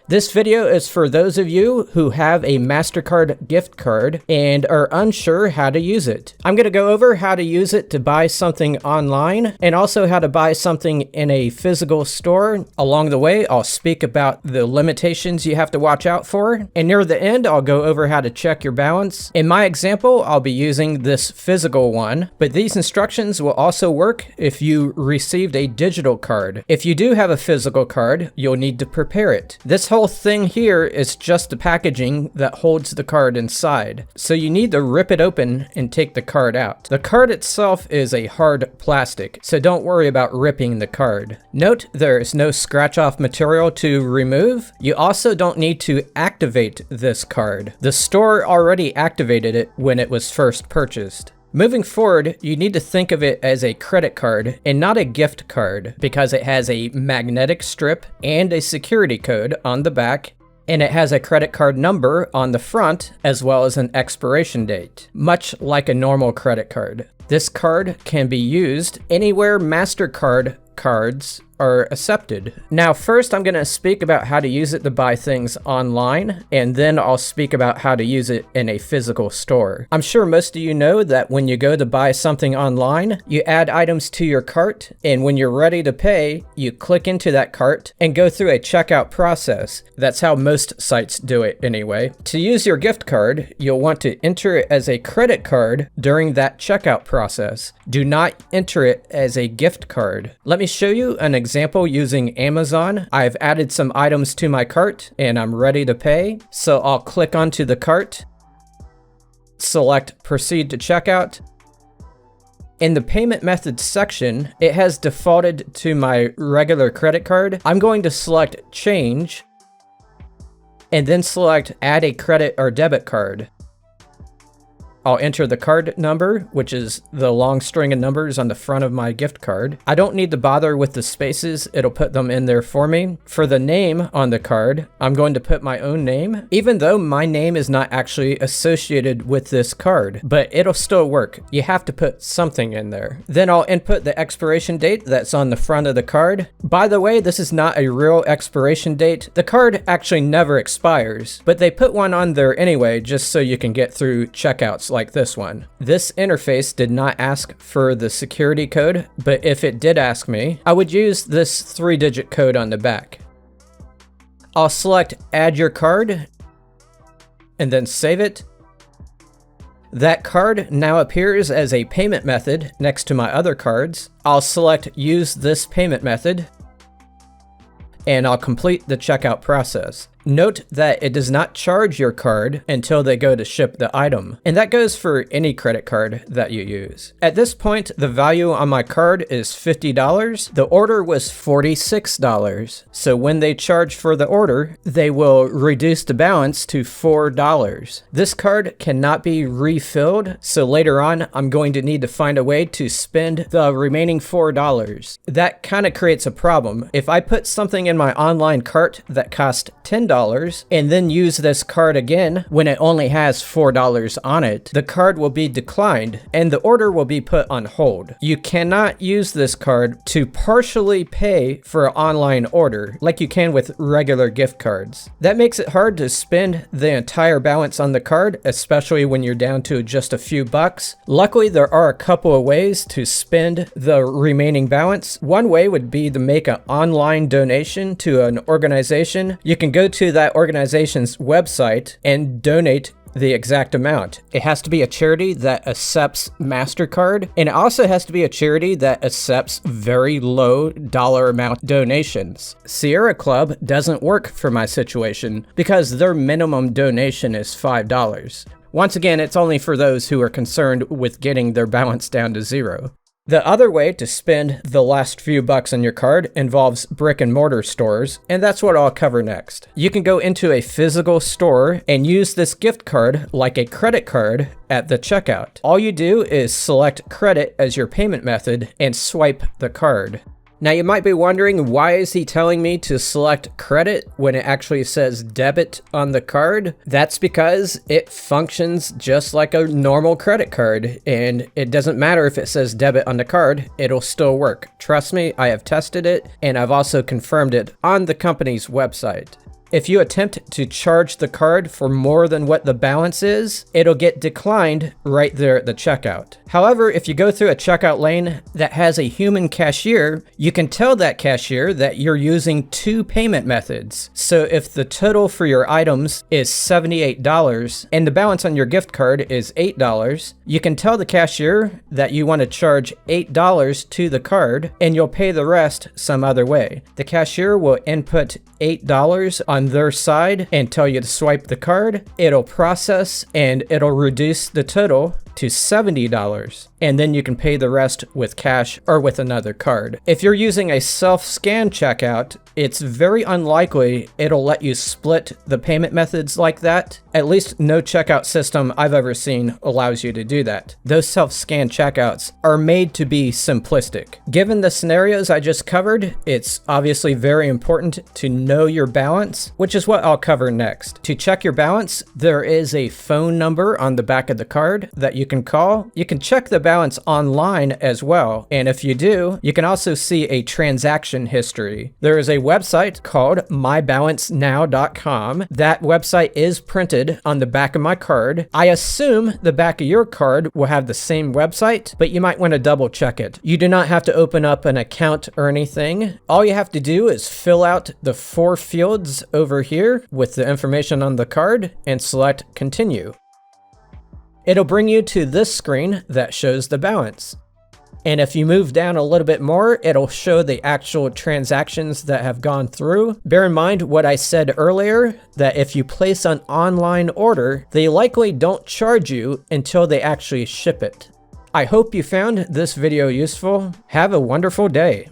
This video is for those of you who have a Mastercard gift card and are unsure how to use it. I'm going to go over how to use it to buy something online and also how to buy something in a physical store. Along the way, I'll speak about the limitations you have to watch out for. And near the end, I'll go over how to check your balance. In my example, I'll be using this physical one, but these instructions will also work if you received a digital card. If you do have a physical card, you'll need to prepare it. This whole thing here is just the packaging that holds the card inside. So you need to rip it open and take the card out. The card itself is a hard plastic, so don't worry about ripping the card. Note there is no scratch-off material to remove. You also don't need to activate this card. The store already activated it when it was first purchased. Moving forward, you need to think of it as a credit card and not a gift card because it has a magnetic strip and a security code on the back, and it has a credit card number on the front as well as an expiration date, much like a normal credit card. This card can be used anywhere Mastercard cards are accepted. Now, first I'm going to speak about how to use it to buy things online, and then I'll speak about how to use it in a physical store. I'm sure most of you know that when you go to buy something online, you add items to your cart, and when you're ready to pay, you click into that cart and go through a checkout process. That's how most sites do it anyway. To use your gift card, you'll want to enter it as a credit card during that checkout process. Do not enter it as a gift card. Let me show you an example using Amazon. I've added some items to my cart and I'm ready to pay. So I'll click onto the cart, select proceed to checkout. In the payment methods section, it has defaulted to my regular credit card. I'm going to select change and then select add a credit or debit card. I'll enter the card number, which is the long string of numbers on the front of my gift card. I don't need to bother with the spaces, it'll put them in there for me. For the name on the card, I'm going to put my own name, even though my name is not actually associated with this card, but it'll still work. You have to put something in there. Then I'll input the expiration date that's on the front of the card. By the way, this is not a real expiration date. The card actually never expires, but they put one on there anyway, just so you can get through checkouts like this one. This interface did not ask for the security code, but if it did ask me, I would use this 3-digit code on the back. I'll select add your card and then save it. That card now appears as a payment method next to my other cards. I'll select use this payment method and I'll complete the checkout process. Note that it does not charge your card until they go to ship the item, and that goes for any credit card that you use. At this point, the value on my card is $50. The order was $46. So when they charge for the order, they will reduce the balance to $4. This card cannot be refilled, so later on, I'm going to need to find a way to spend the remaining $4. That kind of creates a problem. If I put something in my online cart that cost $10, and then use this card again when it only has $4 on it, the card will be declined and the order will be put on hold. You cannot use this card to partially pay for an online order like you can with regular gift cards. That makes it hard to spend the entire balance on the card, especially when you're down to just a few bucks. Luckily, there are a couple of ways to spend the remaining balance. One way would be to make an online donation to an organization. You can go to that organization's website and donate the exact amount. It has to be a charity that accepts Mastercard, and it also has to be a charity that accepts very low dollar amount donations. Sierra Club doesn't work for my situation because their minimum donation is $5. Once again, it's only for those who are concerned with getting their balance down to zero. The other way to spend the last few bucks on your card involves brick and mortar stores, and that's what I'll cover next. You can go into a physical store and use this gift card like a credit card at the checkout. All you do is select credit as your payment method and swipe the card. Now you might be wondering, why is he telling me to select credit when it actually says debit on the card? That's because it functions just like a normal credit card, and it doesn't matter if it says debit on the card, it'll still work. Trust me, I have tested it, and I've also confirmed it on the company's website. If you attempt to charge the card for more than what the balance is, it'll get declined right there at the checkout. However, if you go through a checkout lane that has a human cashier, you can tell that cashier that you're using two payment methods. So if the total for your items is $78 and the balance on your gift card is $8, you can tell the cashier that you want to charge $8 to the card and you'll pay the rest some other way. The cashier will input $8 on their side and tell you to swipe the card. It'll process and it'll reduce the total to $70, and then you can pay the rest with cash or with another card. If you're using a self-scan checkout, it's very unlikely it'll let you split the payment methods like that. At least no checkout system I've ever seen allows you to do that. Those self-scan checkouts are made to be simplistic. Given the scenarios I just covered, it's obviously very important to know your balance, which is what I'll cover next. To check your balance, there is a phone number on the back of the card that you can call. You can check the balance online as well, and if you do, you can also see a transaction history. There is a website called MyBalanceNow.com. That website is printed on the back of my card. I assume the back of your card will have the same website, but you might want to double check it. You do not have to open up an account or anything. All you have to do is fill out the 4 fields over here with the information on the card and select continue. It'll bring you to this screen that shows the balance. And if you move down a little bit more, it'll show the actual transactions that have gone through. Bear in mind what I said earlier, that if you place an online order, they likely don't charge you until they actually ship it. I hope you found this video useful. Have a wonderful day.